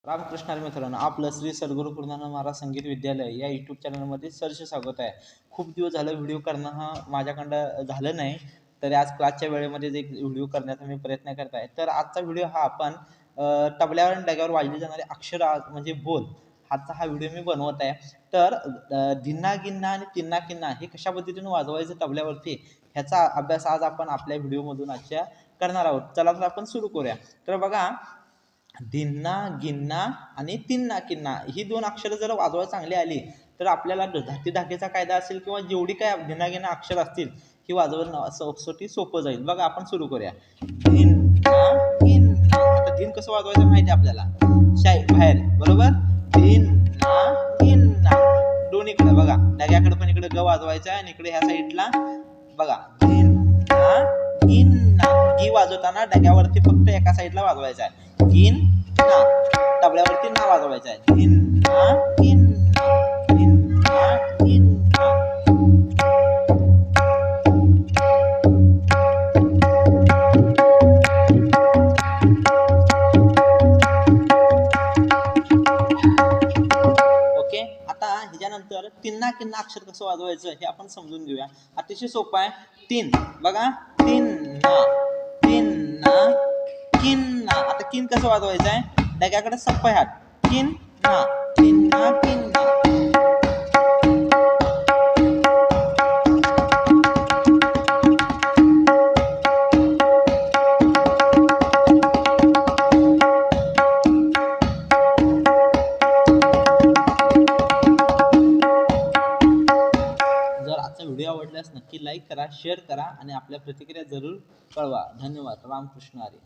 रामकृष्ण हरी मित्रांनो, आपलं श्री सद्गुरू पूर्णानंद महाराज संगीत विद्यालय या यूट्यूब चॅनलमध्ये सरसे स्वागत आहे. खूप दिवस झालं व्हिडिओ करणं हा माझ्याकडं झालं नाही, तरी आज क्लासच्या वेळेमध्ये एक व्हिडिओ करण्याचा मी प्रयत्न करत आहे. तर आजचा व्हिडिओ हा आपण तबल्यावर आणि डग्यावर वाजले जाणारे अक्षर म्हणजे बोल हा व्हिडिओ मी बनवत आहे. तर धिन्ना गिन्ना आणि तिन्ना किन्ना हे कशा पद्धतीने वाजवायचं तबल्यावरती ह्याचा अभ्यास आज आपण आपल्या व्हिडिओमधून आजच्या करणार आहोत. चला तर आपण सुरू करूया. तर बघा, धिन्ना गिन्ना आणि तिन्ना किन्ना ही दोन अक्षरं जर वाजवायला चांगली आली तर आपल्याला धाती धाकेचा कायदा असेल किंवा जेवढी काय धिन्ना गिन्ना अक्षर असतील ही वाजवणं सोपं जाईल. बघा, आपण सुरू करूया. धिन्ना गिन्ना. आता धिन कसं वाजवायचं माहिती आहे आपल्याला, बाहेर, बरोबर. धिन्ना गिन्ना दोन्हीकडे बघा, डग्याकडे पण इकडे ग वाजवायचा आणि इकडे ह्या साईडला बघा धिन्ना गिन्ना. गी वाजवताना डग्यावरती फक्त एका साईडला वाजवायचा आहे. गिन ना, तबल्यावरती ना वाजवायचा आहे. धिन्ना गिन्ना, धिन्ना गिन्ना. ओके, आता ह्याच्यानंतर तिन्ना किन्ना अक्षर कसं वाजवायचं हे आपण समजून घेऊया. अतिशय सोपं आहे. तीन बघा, तिन्ना तिन्ना किन्ना. आता किन कसं वाजवायचं आहे, डग्याकडे सप्पा हात. किन्ना तिन्ना किन्ना. जर आजचा व्हिडिओ आवडल्यास नक्की लाईक करा, शेअर करा आणि आपल्या प्रतिक्रिया जरूर कळवा. धन्यवाद. रामकृष्ण हरी.